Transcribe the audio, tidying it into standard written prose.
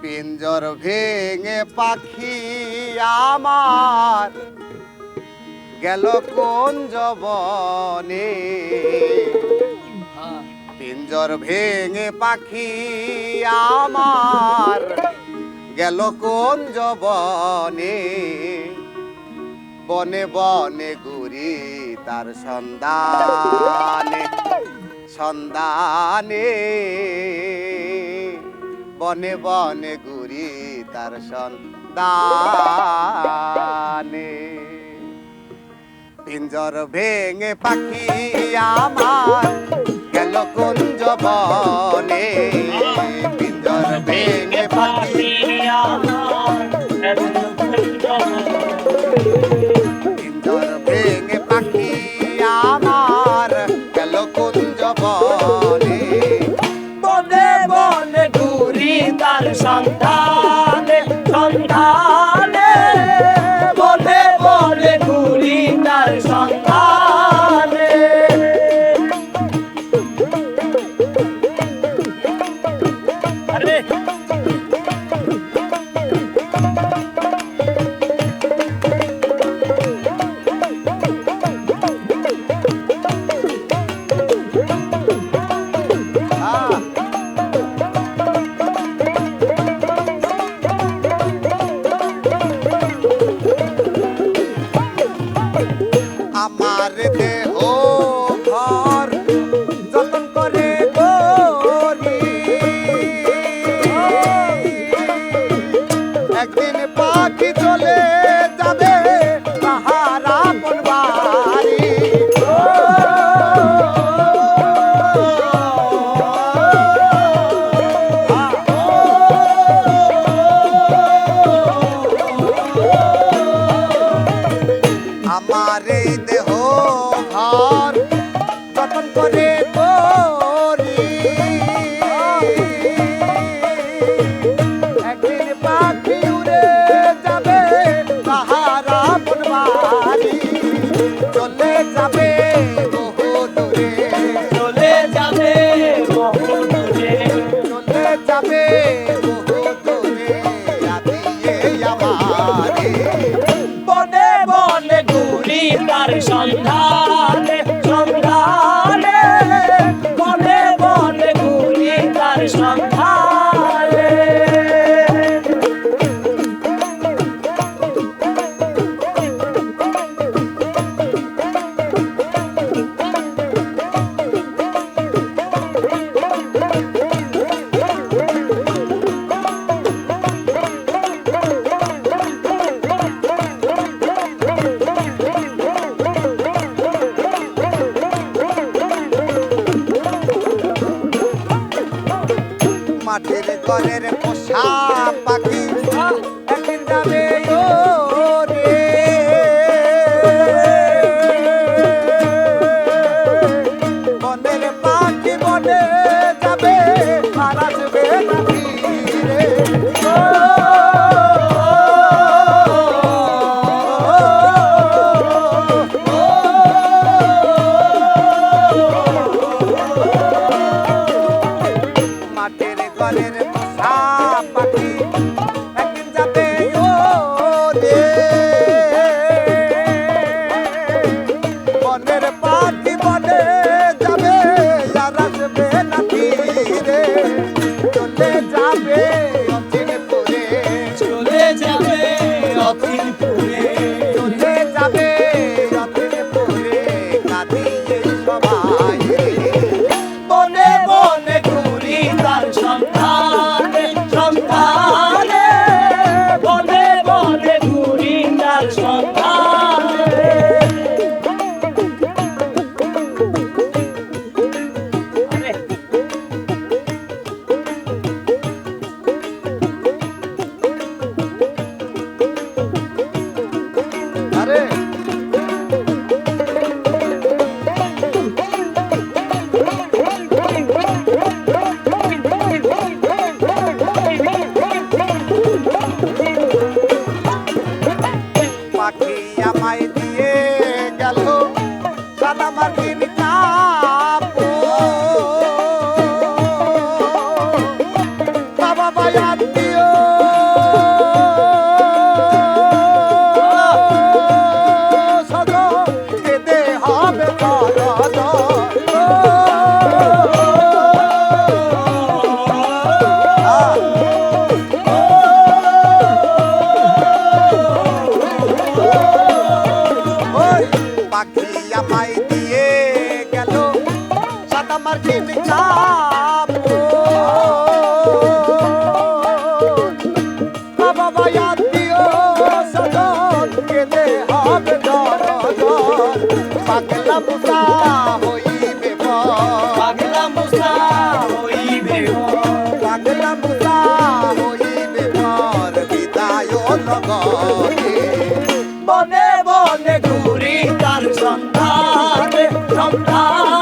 পিঞ্জর ভেঙে পাখি আমার গেল কোন জবনে। পিঞ্জর ভেঙে পাখি আমার গেল কোন জবনে। বনে বনে ঘুরি তার সন্ধানে সন্ধানে। বনে বনে ঘুরি তার সন্ধানে। পিঞ্জর ভেঙে পাখি আমার গেল কোন জবনে। পিঞ্জর ভেঙে পাখি আমার পিঞ্জর ভেঙে পাখি আমার গেল কোন জবনে। বনে বনে ঘুরি তার সন্ধানে সন্ধানে। বনে বনে ঘুরি তার সন্ধানে। আরে আমার দেহ ঘর যতন করে করি। একদিন পাখি চলে যাবে তাহার আপন বাড়ি। আমার এই দেহ ঘর যতন করে করি। একদিন পাখি উড়ে যাবে তাহার আপন বাড়ি। চলে যাবে বহু দূরে চলে যাবে বহু দূরে। চলে যাবে বহু দূরে আদিয়ে আমারে। বনে বনে ঘুরি তার সন্ধানে সন্ধানে। বনে বনে ঘুরি তার সন্ধানে। মাটির ঘরের পোষা পাখি একদিন যাবে ওরে। বনের পাখি বনে যাবে আর আসবে না ফিরে। মাটির ঘরের পোষা পাখি একদিন যাবে ওই পাখি আমায় দিয়ে গেল সাদা মার্কিন বাবা আত্মীয় সজন কেঁদে হবে দরজন পাগলা মুসা হইবে পাগলা মুসা হইবে পাগলা মুসা হইবে বিদায় লগনে বনে বনে ঘুরি তার সন্ধানে সন্ধানে